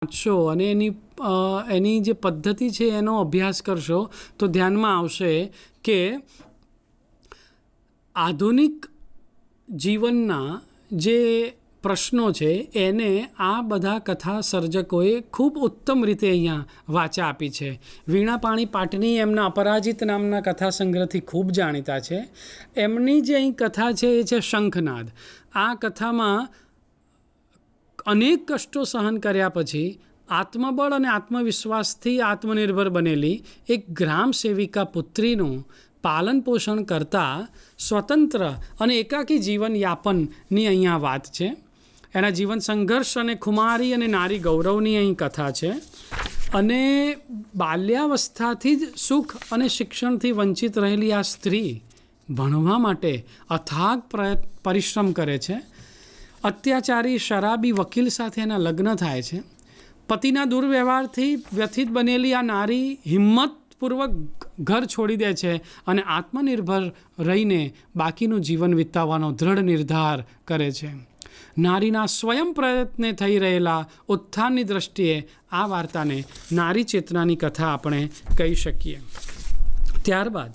વાંચશો અને એની જે પદ્ધતિ છે એનો અભ્યાસ કરશો તો ધ્યાનમાં આવશે કે આધુનિક જીવનના જે પ્રશ્નો છે એને આ બધા કથા સર્જકોએ ખૂબ ઉત્તમ રીતે અહીંયા વાચા આપી છે. વીણાપાણી પાટની એમના અપરાજિત નામના કથા સંગ્રહથી ખૂબ જાણીતા છે. એમની જે અહીં કથા છે એ છે શંખનાદ. આ કથામાં અનેક કષ્ટો સહન કર્યા પછી આત્મબળ અને આત્મવિશ્વાસથી આત્મનિર્ભર બનેલી એક ગ્રામ સેવિકા પુત્રીનું પાલન પોષણ કરતા સ્વતંત્ર અને એકાકી જીવનયાપનની અહીંયા વાત છે. એના જીવન સંઘર્ષ અને ખુમારી અને નારી ગૌરવની અહીં કથા છે. અને બાલ્યાવસ્થાથી જ સુખ અને શિક્ષણથી વંચિત રહેલી આ સ્ત્રી ભણવા માટે અથાગ પરિશ્રમ કરે છે. અત્યાચારી શરાબી વકીલ સાથે એના લગ્ન થાય છે. પતિના દુર્વ્યવહારથી વ્યથિત બનેલી આ નારી હિંમતપૂર્વક ઘર છોડી દે છે અને આત્મનિર્ભર રહીને બાકીનું જીવન વિતાવવાનો દ્રઢ નિર્ધાર કરે છે. નારીના સ્વયં પ્રયત્ને થઈ રહેલા ઉત્થાનની દ્રષ્ટિએ આ વાર્તાને નારી ચેતનાની કથા આપણે કહી શકીએ. ત્યારબાદ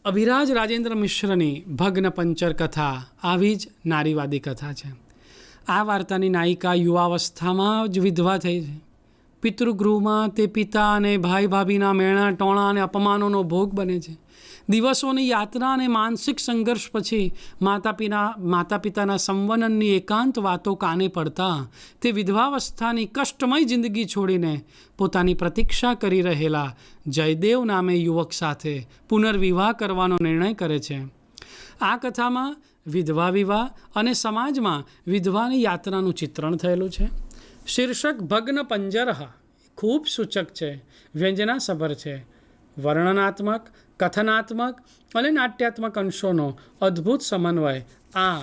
અભિરાજ રાજેન્દ્ર મિશ્રની ભગ્ન પંચર કથા આવી જ નારીવાદી કથા છે. આ વાર્તાની નાયિકા યુવાવસ્થામાં જ વિધવા થઈ છે. પિતૃગૃહમાં તે પિતા અને ભાઈ ભાભીના મેણા ટોણા અને અપમાનોનો ભોગ બને છે. દિવસોની યાતના અને માનસિક સંઘર્ષ પછી માતા પિતાના સંવનનની એકાંત વાતો કાને પડતા તે વિધવાવસ્થાની કષ્ટમય જિંદગી છોડીને પોતાની પ્રતીક્ષા કરી રહેલા જયદેવ નામે યુવક સાથે પુનર્વિવાહ કરવાનો નિર્ણય કરે છે. આ કથામાં વિધવા વિવાહ અને સમાજમાં વિધવાની યાતનાનું ચિત્રણ થયેલું છે. શીર્ષક ભગ્ન પંજરહ ખૂબ સૂચક છે, વ્યંજનાસભર છે. વર્ણનાત્મક, કથનાત્મક અને નાટ્યાત્મક અંશોનો અદ્ભુત સમન્વય આ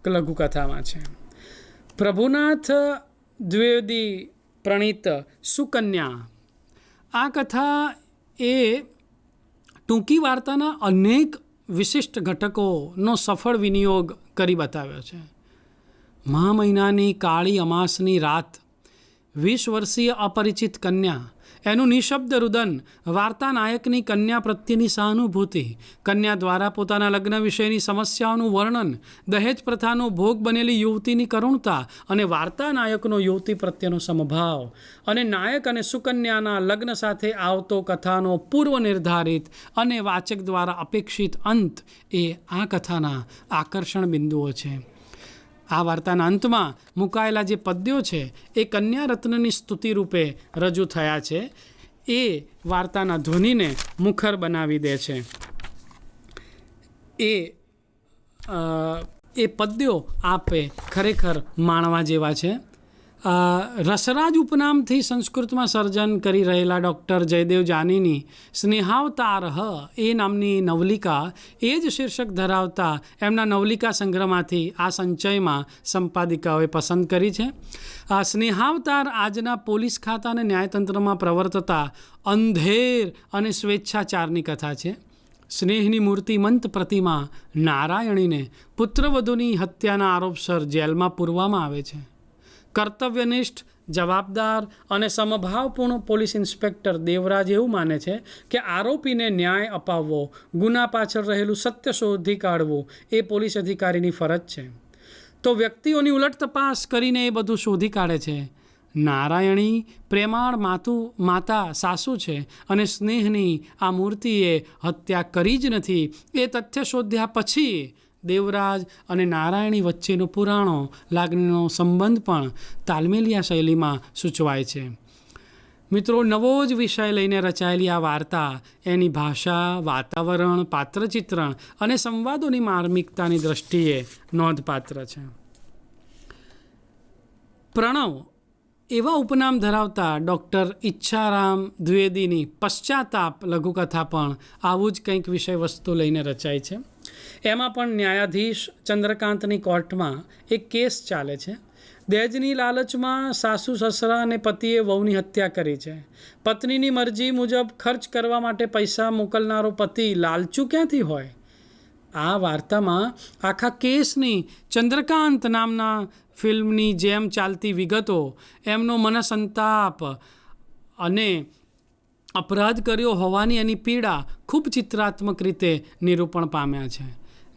લઘુકથામાં છે. પ્રભુનાથ દ્વિવેદી પ્રણીત સુકન્યા. આ કથા એ ટૂંકી વાર્તાના અનેક વિશિષ્ટ ઘટકોનો સફળ વિનિયોગ કરી બતાવ્યો છે. મહા મહિનાની કાળી અમાસની રાત, 20 વર્ષીય અપરિચિત કન્યા, એનું નિશબ્દ રુદન, વાર્તા નાયકની કન્યા પ્રત્યેની સહાનુભૂતિ, કન્યા દ્વારા પોતાના લગ્ન વિશેની સમસ્યાઓનું વર્ણન, દહેજ પ્રથાનો ભોગ બનેલી યુવતીની કરુણતા અને વાર્તા નાયકનો યુવતી પ્રત્યેનો સમભાવ અને નાયક અને સુકન્યાના લગ્ન સાથે આવતો કથાનો પૂર્વ નિર્ધારિત અને વાચક દ્વારા અપેક્ષિત અંત એ આ કથાના આકર્ષણ બિંદુઓ છે. આ વાર્તાના અંતમાં મુકાયેલા જે પદ્યો છે એ કન્યા રત્નની સ્તુતિ રૂપે રજૂ થયા છે. એ વાર્તાના ધ્વનિને મુખર બનાવી દે છે. એ પદ્યો આપે ખરેખર માણવા જેવા છે. રસરાજ ઉપનામથી સંસ્કૃતમાં સર્જન કરી રહેલા ડૉક્ટર જયદેવ જાનીની સ્નેહાવતારહ એ નામની નવલિકા એ જ શીર્ષક ધરાવતા એમના નવલિકા સંગ્રહમાંથી આ સંચયમાં સંપાદિકાઓએ પસંદ કરી છે. આ સ્નેહાવતાર આજના પોલીસ ખાતા અને ન્યાયતંત્રમાં પ્રવર્તતા અંધેર અને સ્વેચ્છાચારની કથા છે. સ્નેહની મૂર્તિમંત પ્રતિમા નારાયણીને પુત્રવધૂની હત્યાના આરોપસર જેલમાં પૂરવામાં આવે છે. કર્તવ્યનિષ્ઠ, જવાબદાર અને સમભાવપૂર્ણ પોલીસ ઇન્સ્પેક્ટર દેવરાજ એવું માને છે કે આરોપીને ન્યાય અપાવવો, ગુના પાછળ રહેલું સત્ય શોધી કાઢવું એ પોલીસ અધિકારીની ફરજ છે. તો વ્યક્તિઓની ઉલટ તપાસ કરીને એ બધું શોધી કાઢે છે. નારાયણી પ્રેમાળ માતા સાસુ છે અને સ્નેહની આ મૂર્તિએ હત્યા કરી જ નથી એ તથ્ય શોધ્યા પછી દેવરાજ અને નારાયણી વચ્ચેનો પુરાણો લાગણીનો સંબંધ પણ તાલમેલિયા શૈલીમાં સૂચવાય છે. મિત્રો, નવો જ વિષય લઈને રચાયેલી આ વાર્તા એની ભાષા, વાતાવરણ, પાત્રચિત્રણ અને સંવાદોની માર્મિકતાની દ્રષ્ટિએ નોંધપાત્ર છે. પ્રણવ એવા ઉપનામ ધરાવતા ડૉક્ટર ઈચ્છારામ દ્વિવેદીની પશ્ચાતાપ લઘુકથા પણ આવું જ કંઈક વિષય વસ્તુ લઈને રચાઈ છે. એમાં પણ ન્યાયાધીશ ચંદ્રકાંતની કોર્ટમાં એક કેસ ચાલે છે. દહેજની લાલચમાં સાસુ સસરા અને પતિએ વહુની હત્યા કરી છે. પત્નીની મરજી મુજબ ખર્ચ કરવા માટે પૈસા મોકલનારો પતિ લાલચુ ક્યાંથી હોય? આ વાર્તામાં આખા કેસની ચંદ્રકાંત નામના ફિલ્મની જેમ ચાલતી વિગતો, એમનો મનસંતાપ અને અપરાધ કર્યો હોવાની એની પીડા ખૂબ ચિત્રાત્મક રીતે નિરૂપણ પામ્યા છે.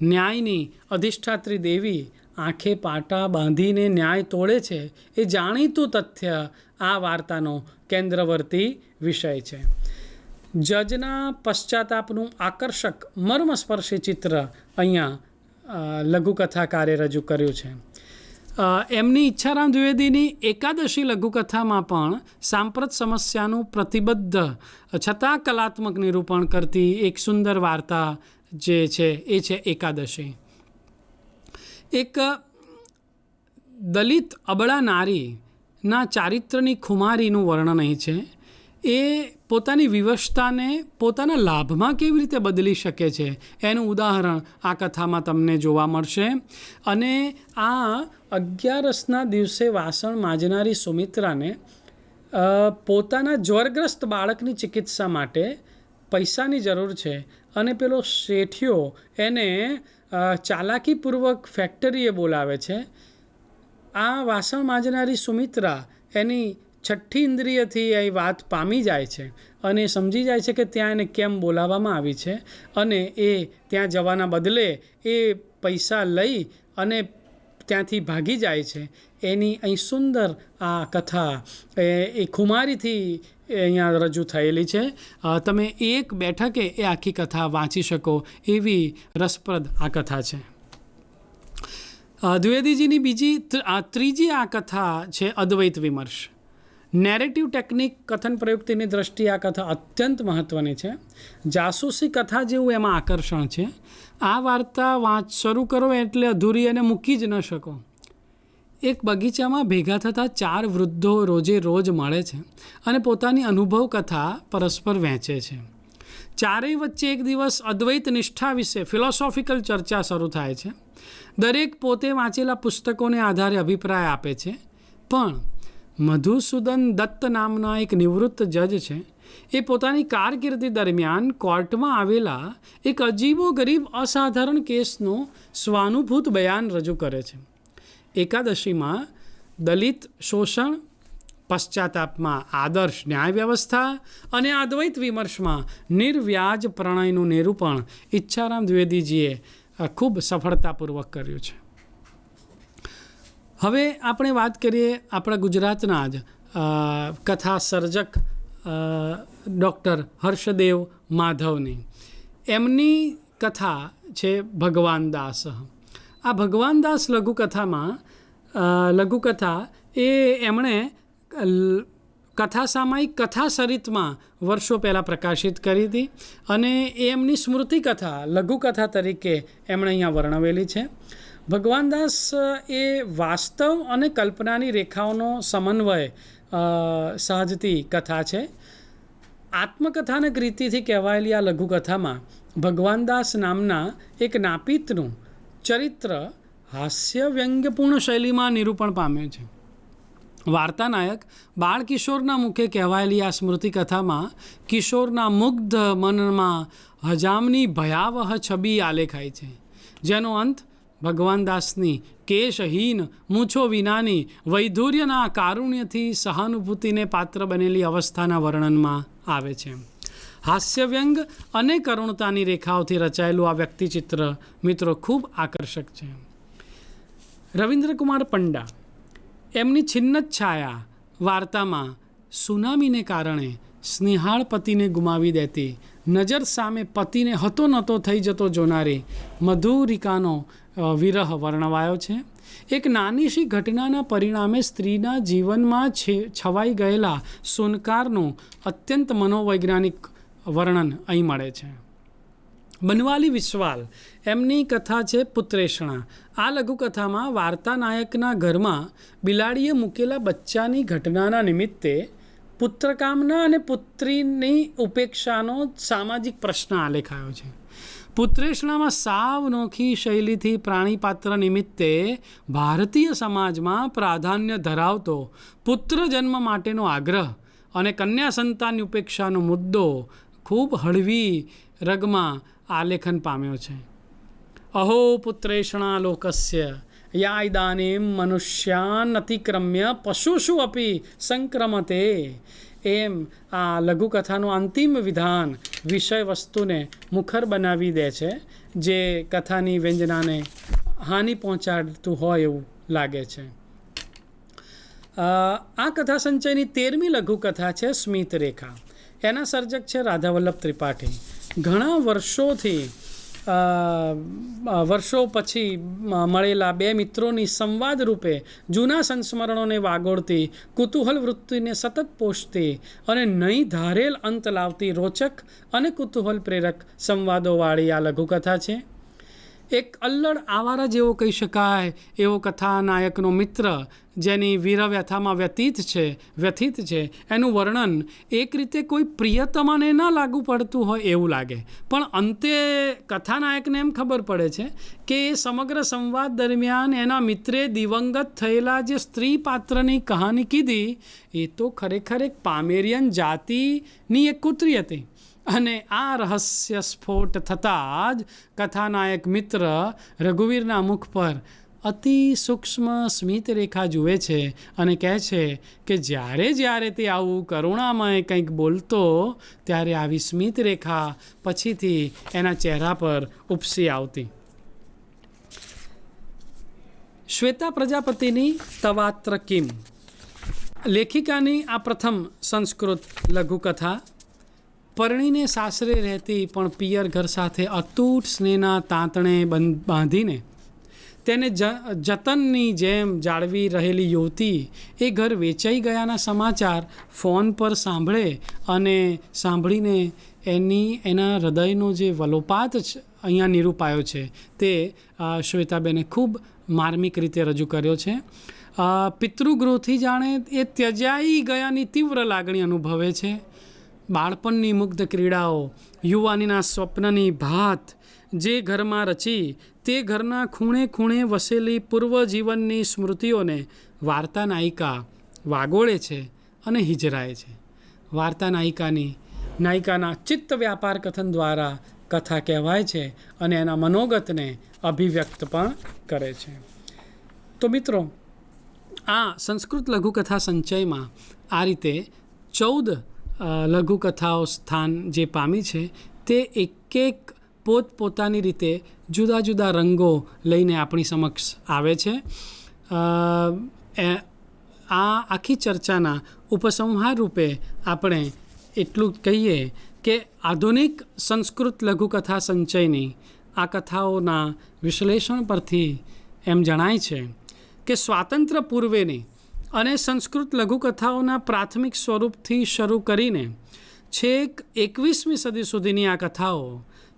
ન્યાયની અધિષ્ઠાત્રી દેવી આંખે પાટા બાંધીને ન્યાય તોડે છે એ જાણીતું તથ્ય આ વાર્તાનો કેન્દ્રવર્તી વિષય છે. જજના પશ્ચાતાપનું આકર્ષક મર્મસ્પર્શી ચિત્ર અહીંયા લઘુકથાકારે રજૂ કર્યું છે. એમની ઈચ્છારામ દ્વિવેદીની એકાદશી લઘુકથામાં પણ સાંપ્રત સમસ્યાનું પ્રતિબદ્ધ છતાં કલાત્મક નિરૂપણ કરતી એક સુંદર વાર્તા જે છે એ છે એકાદશી. એક દલિત અબળા નારીના ચારિત્ર્યની ખુમારીનું વર્ણન અહીં છે. એ પોતાની વિવશતાને પોતાના લાભમાં કેવી રીતે બદલી શકે છે એનું ઉદાહરણ આ કથામાં તમને જોવા મળશે. અને આ 11ના દિવસે વાસણ માજનારી સુમિત્રાને પોતાના જ્વરગ્રસ્ત બાળકની ચિકિત્સા માટે પૈસાની જરૂર છે અને પેલો શેઠિયો એને ચાલાકીપૂર્વક ફેક્ટરીએ બોલાવે છે. આ વાસણ માજનારી સુમિત્રા એની છઠ્ઠી ઇન્દ્રિયથી એ વાત પામી જાય છે અને સમજી જાય છે કે ત્યાં એને કેમ બોલાવવામાં આવી છે, અને એ ત્યાં જવાના બદલે એ પૈસા લઈ અને ત્યાંથી ભાગી જાય છે. એની અહીં સુંદર આ કથા એ ખુમારીથી અહીંયા રજૂ થયેલી છે. તમે એક બેઠકે એ આખી કથા વાંચી શકો એવી રસપ્રદ આ કથા છે. દ્વિવેદીજીની ત્રીજી આ કથા છે અદ્વૈત વિમર્શ. નેરેટિવ ટેકનિક કથન પ્રયુક્તિની દ્રષ્ટિએ આ કથા અત્યંત મહત્ત્વની છે. જાસૂસી કથા જેવું એમાં આકર્ષણ છે. આ વાર્તા શરૂ કરો એટલે અધૂરી અને મૂકી જ ન શકો. એક બગીચામાં ભેગા થતા 4 વૃદ્ધો રોજે રોજ મળે છે અને પોતાની અનુભવ કથા પરસ્પર વહેંચે છે. ચારેય વચ્ચે એક દિવસ અદ્વૈત નિષ્ઠા વિશે ફિલોસોફિકલ ચર્ચા શરૂ થાય છે. દરેક પોતે વાંચેલા પુસ્તકોને આધારે અભિપ્રાય આપે છે. પણ મધુસૂદન દત્ત નામના એક નિવૃત્ત જજ છે. એ પોતાની કારકિર્દી દરમિયાન કોર્ટમાં આવેલા એક અજીબો ગરીબ અસાધારણ કેસનું સ્વાનુભૂત બયાન રજૂ કરે છે. એકાદશીમાં દલિત શોષણ, પશ્ચાતાપમાં આદર્શ ન્યાય વ્યવસ્થા અને અદ્વૈત વિમર્શમાં નિર્વ્યાજ પ્રણયનું નિરૂપણ ઈચ્છારામ દ્વિવેદીજીએ ખૂબ સફળતાપૂર્વક કર્યું છે. હવે આપણે વાત કરીએ આપણા ગુજરાતના જ કથા સર્જક ડૉક્ટર હર્ષદેવ માધવની. એમની કથા છે ભગવાન દાસ. આ ભગવાન દાસ લઘુકથા એ એમણે કથા સામાયિક કથા સરિતમાં વર્ષો પહેલાં પ્રકાશિત કરી હતી અને એ એમની સ્મૃતિ કથા લઘુકથા તરીકે એમણે અહીંયા વર્ણવેલી છે. ભગવાનદાસ એ વાસ્તવ અને કલ્પનાની રેખાઓનો સમન્વય સાધતી કથા છે. આત્મકથાનક રીતિથી કહેવાયેલી આ લઘુકથામાં ભગવાનદાસ નામના એક નાપિતનું ચરિત્ર હાસ્ય વ્યંગ્યપૂર્ણ શૈલીમાં નિરૂપણ પામ્યું છે. વાર્તાનાયક બાળકિશોરના મુખે કહેવાયેલી આ સ્મૃતિ કથામાં કિશોરના મુગ્ધ મનમાં હજામની ભયાવહ છબી આલેખાઈ છે, જેનો અંત ભગવાનદાસની કેશહીન મૂછો વિનાની વૈધુર્યના કારુણ્યથી સહાનુભૂતિને પાત્ર બનેલી અવસ્થાના વર્ણનમાં આવે છે. હાસ્યવ્યંગ અને કરુણતાની રેખાઓથી રચાયેલું આ વ્યક્તિચિત્ર મિત્રો ખૂબ આકર્ષક છે. રવિન્દ્રકુમાર પંડા એમની છિન્ન છાયા વાર્તામાં સુનામીને કારણે સ્નેહાળ પતિને ગુમાવી દેતી, નજર સામે પતિને હતો નહોતો થઈ જતો જોનારી મધુરિકાનો વિરહ વર્ણવાયો છે. એક નાનીશી ઘટનાના પરિણામે સ્ત્રીના જીવનમાં છવાઈ ગયેલા સુનકારનું અત્યંત મનોવૈજ્ઞાનિક વર્ણન અહીં મળે છે. બનવાલી વિશ્વાલ એમની કથા છે પુત્રેષણા. આ લઘુકથામાં વાર્તાનાયકના ઘરમાં બિલાડીએ મૂકેલા બચ્ચાની ઘટનાના નિમિત્તે પુત્રકામના અને પુત્રીની ઉપેક્ષાનો સામાજિક પ્રશ્ન આલેખાયો છે. પુત્રેષણામાં સાવ નોખી શૈલીથી પ્રાણીપાત્ર નિમિત્તે ભારતીય સમાજમાં પ્રાધાન્ય ધરાવતો પુત્ર જન્મ માટેનો આગ્રહ અને કન્યા સંતાનની ઉપેક્ષાનો મુદ્દો ખૂબ હળવી રગમાં આલેખન પામ્યો છે. અહો પુત્રેષણા લોકસ્ય યા ઇદાનીમ મનુષ્યાન અતિક્રમ્ય પશુષુ અપી સંક્રમતે. એમ આ લઘુકથાનું અંતિમ વિધાન વિષય વસ્તુને મુખર બનાવી દે છે, જે કથાની વ્યંજનાને હાનિ પહોંચાડતું હોય એવું લાગે છે. આ કથા સંચયની 13મી લઘુકથા છે સ્મિત રેખા. એના સર્જક છે રાધાવલ્લભ ત્રિપાઠી. ઘણા વર્ષો પછી મળેલા બે મિત્રોની સંવાદ રૂપે જૂના સંસ્મરણોને વાગોળતી, કુતૂહલ વૃત્તિને સતત પોષતી અને નહીં ધારેલ અંત લાવતી રોચક અને કુતૂહલ પ્રેરક સંવાદોવાળી આ લઘુકથા છે. એક અલ્લડ આવારા જેવો કહી શકાય એવો કથાનાયકનો મિત્ર જેની વીરવ્યથામાં વ્યથિત છે એનું વર્ણન એક રીતે કોઈ પ્રિયતમાને ન લાગુ પડતું હોય એવું લાગે, પણ અંતે કથાનાયકને એમ ખબર પડે છે કે એ સમગ્ર સંવાદ દરમિયાન એના મિત્રે દિવંગત થયેલા જે સ્ત્રી પાત્રની કહાની કીધી એ તો ખરેખર એક પામેરિયન જાતિની એક કૂતરી હતી. અને આ રહસ્ય સ્ફોટ થતાં જ કથાનાયક મિત્ર રઘુવીરના મુખ પર અતિ સૂક્ષ્મ સ્મિત રેખા જુએ છે અને કહે છે કે જ્યારે તે આવું કરુણામય કંઈક બોલતો ત્યારે આવી સ્મિત રેખા પછીથી એના ચહેરા પર ઉપસી આવતી. શ્વેતા પ્રજાપતિની તવાત્ર કિમ લેખિકાની આ પ્રથમ સંસ્કૃત લઘુકથા. પરણીને સાસરે રહેતી પણ પિયર ઘર સાથે અતૂટ સ્નેહના તાંતણે બાંધીને તેને જતનની જેમ જાળવી રહેલી યુવતી એ ઘર વેચાઈ ગયાના સમાચાર ફોન પર સાંભળે અને સાંભળીને એના હૃદયનો જે વલોપાત અહીંયા નિરૂપાયો છે તે શ્વેતાબેને ખૂબ માર્મિક રીતે રજૂ કર્યો છે. પિતૃગૃહથી જાણે એ ત્યજાઈ ગયાની તીવ્ર લાગણી અનુભવે છે. બાળપણની મુગ્ધ ક્રીડાઓ, યુવાનીના સ્વપ્નની ભાત જે ઘરમાં રચી તે ઘરના ખૂણે ખૂણે વસેલી પૂર્વજીવનની સ્મૃતિઓને વાર્તા નાયિકા વાગોળે છે અને હિજરાય છે. વાર્તા નાયિકાના ચિત્ત વ્યાપાર કથન દ્વારા કથા કહેવાય છે અને એના મનોગતને અભિવ્યક્ત પણ કરે છે. તો મિત્રો, આ સંસ્કૃત લઘુકથા સંચયમાં આ રીતે 14 લઘુકથાઓ સ્થાન જે પામી છે તે એક પોતપોતાની રીતે જુદા જુદા રંગો લઈને આપણી સમક્ષ આવે છે. આ આખી ચર્ચાના ઉપસંહાર રૂપે આપણે એટલું કહીએ કે આધુનિક સંસ્કૃત લઘુકથા સંચયની આ કથાઓના વિશ્લેષણ પરથી એમ જણાય છે કે સ્વાતંત્ર્ય પૂર્વેની અને સંસ્કૃત લઘુકથાઓના પ્રાથમિક સ્વરૂપથી શરૂ કરીને છેક 21મી સદી સુધીની આ કથાઓ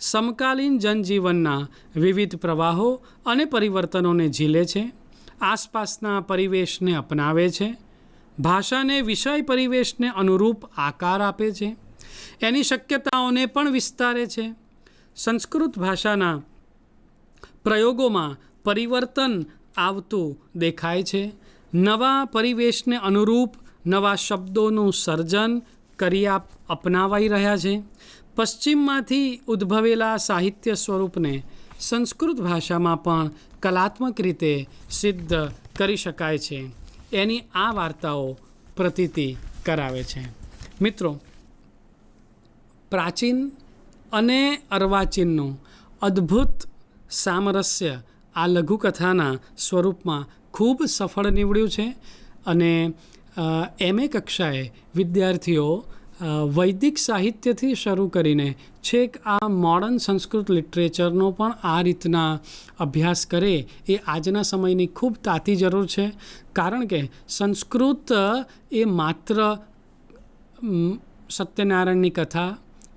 સમકાલીન જનજીવનના વિવિધ પ્રવાહો અને પરિવર્તનોને ઝીલે છે, આસપાસના પરિવેશને અપનાવે છે, ભાષાને વિષય પરિવેશને અનુરૂપ આકાર આપે છે, એની શક્યતાઓને પણ વિસ્તારે છે. સંસ્કૃત ભાષાના પ્રયોગોમાં પરિવર્તન આવતું દેખાય છે. નવા પરિવેશને અનુરૂપ નવા શબ્દોનું સર્જન કરી અપનાવાઈ રહ્યા છે. પશ્ચિમમાંથી ઉદ્ભવેલા સાહિત્ય સ્વરૂપને સંસ્કૃત ભાષામાં પણ કલાત્મક રીતે સિદ્ધ કરી શકાય છે. એની આ વાર્તાઓ પ્રતીતિ કરાવે છે. મિત્રો, પ્રાચીન અને અર્વાચીનનું અદ્ભુત સામરસ્ય આ લઘુકથાના સ્વરૂપમાં ખૂબ સફળ નીવડ્યું છે અને MA કક્ષાએ વિદ્યાર્થીઓ વૈદિક સાહિત્યથી શરૂ કરીને છેક આ મોડર્ન સંસ્કૃત લિટરેચરનો પણ આ રીતના અભ્યાસ કરે એ આજના સમયની ખૂબ તાતી જરૂર છે. કારણ કે સંસ્કૃત એ માત્ર સત્યનારાયણની કથા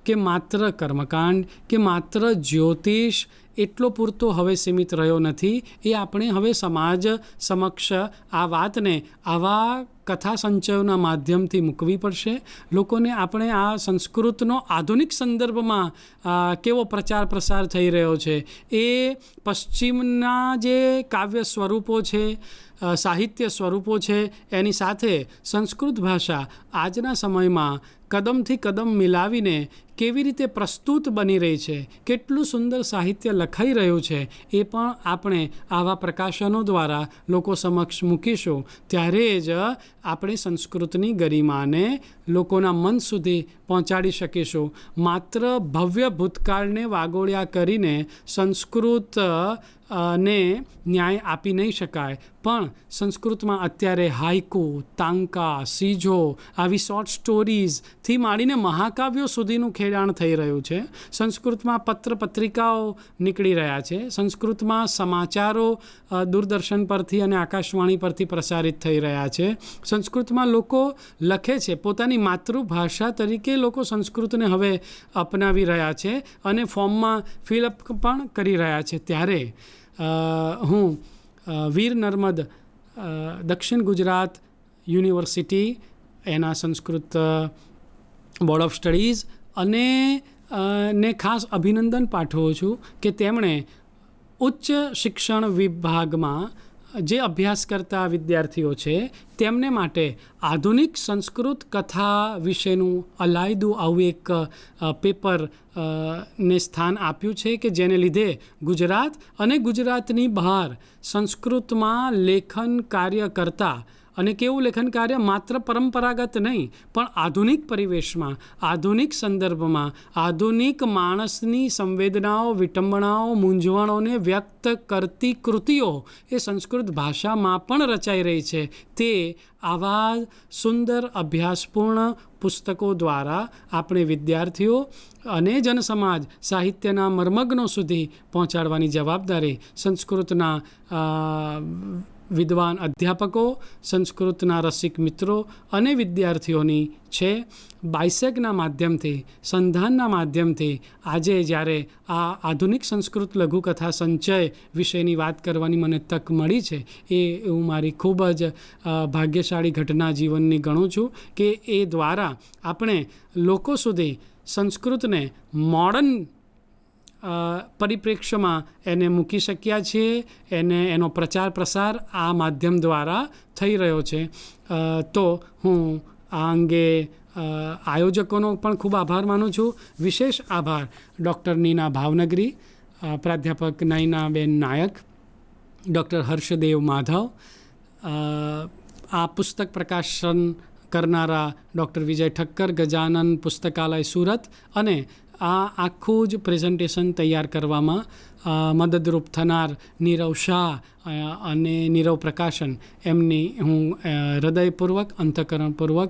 કે માત્ર કર્મકાંડ કે માત્ર જ્યોતિષ એટલો પૂરતો હવે સીમિત રહ્યો નથી. એ આપણે હવે સમાજ સમક્ષ આ વાતને આવા કથા સંચયોના માધ્યમથી મૂકવી પડશે. લોકોને આપણે આ સંસ્કૃતનો આધુનિક સંદર્ભમાં કેવો પ્રચાર પ્રસાર થઈ રહ્યો છે એ પશ્ચિમના જે કાવ્ય સ્વરૂપો છે, સાહિત્ય સ્વરૂપો છે, એની સાથે સંસ્કૃત ભાષા આજના સમયમાં કદમથી કદમ મિલાવીને કેવી રીતે પ્રસ્તુત બની રહી છે, કેટલું સુંદર સાહિત્ય લખાઈ રહ્યું છે એ પણ આપણે આવા પ્રકાશનો દ્વારા લોકો સમક્ષ મૂકીશું, ત્યારે જ આપણે સંસ્કૃતની ગરિમાને લોકોના મન સુધી પહોંચાડી શકીશું. માત્ર ભવ્ય ભૂતકાળને વાગોળ્યા કરીને સંસ્કૃત ને ન્યાય આપી નહીં શકાય, પણ સંસ્કૃતમાં અત્યારે હાઇકુ, તાંકા, સીજો આવી શોર્ટ સ્ટોરીઝથી માંડીને મહાકાવ્યો સુધીનું ખેડાણ થઈ રહ્યું છે. સંસ્કૃતમાં પત્ર પત્રિકાઓ નીકળી રહ્યા છે. સંસ્કૃતમાં સમાચારો દૂરદર્શન પરથી અને આકાશવાણી પરથી પ્રસારિત થઈ રહ્યા છે. સંસ્કૃતમાં લોકો લખે છે. પોતાની માતૃભાષા તરીકે લોકો સંસ્કૃતને હવે અપનાવી રહ્યા છે અને ફોર્મમાં ફિલઅપ પણ કરી રહ્યા છે. ત્યારે હું વીર નર્મદ દક્ષિણ ગુજરાત યુનિવર્સિટી, એના સંસ્કૃત બોર્ડ ઓફ સ્ટડીઝ અને ને ખાસ અભિનંદન પાઠવું છું કે તેમણે ઉચ્ચ શિક્ષણ વિભાગમાં જે અભ્યાસ કરતા વિદ્યાર્થીઓ છે તેમને માટે આધુનિક સંસ્કૃત કથા વિશેનું અલાયદું આવું એક પેપર ને સ્થાન આપ્યું છે કે જેને લીધે ગુજરાત અને ગુજરાતની બહાર સંસ્કૃતમાં લેખન કાર્ય કરતા, અને કેવું લેખન કાર્ય માત્ર પરંપરાગત નહીં પણ આધુનિક પરિવેશમાં, આધુનિક સંદર્ભમાં, આધુનિક માણસની સંવેદનાઓ, વિટંબણાઓ, મૂંઝવણોને વ્યક્ત કરતી કૃતિઓ એ સંસ્કૃત ભાષામાં પણ રચાઈ રહી છે. તે આવા સુંદર અભ્યાસપૂર્ણ પુસ્તકો દ્વારા આપણે વિદ્યાર્થીઓ અને જનસમાજ સાહિત્યના મર્મગ્નો સુધી પહોંચાડવાની જવાબદારી સંસ્કૃતના વિદ્વાન અધ્યાપકો, સંસ્કૃતના રસિક મિત્રો અને વિદ્યાર્થીઓની છે. બાયસેગના માધ્યમથી, સંધાનના માધ્યમથી આજે જ્યારે આ આધુનિક સંસ્કૃત લઘુકથા સંચય વિશેની વાત કરવાની મને તક મળી છે, એ હું મારી ખૂબ જ ભાગ્યશાળી ઘટના જીવનની ગણું છું કે એ દ્વારા આપણે લોકો સુધી સંસ્કૃતને મોડર્ન પરિપ્રેક્ષ્યમાં એને મૂકી શક્યા છીએ. એનો પ્રચાર પ્રસાર આ માધ્યમ દ્વારા થઈ રહ્યો છે. તો હું આ અંગે આયોજકોનો પણ ખૂબ આભાર માનું છું. વિશેષ આભાર ડૉક્ટર નીના ભાવનગરી, પ્રાધ્યાપક નયનાબેન નાયક, ડૉક્ટર હર્ષદેવ માધવ, આ પુસ્તક પ્રકાશન કરનારા ડૉક્ટર વિજય ઠક્કર, ગજાનન પુસ્તકાલય સુરત, અને આ આખું જ પ્રેઝન્ટેશન તૈયાર કરવામાં મદદરૂપ થનાર નીરવ શાહ અને નીરવ પ્રકાશન, એમની હું હૃદયપૂર્વક, અંતઃકરણપૂર્વક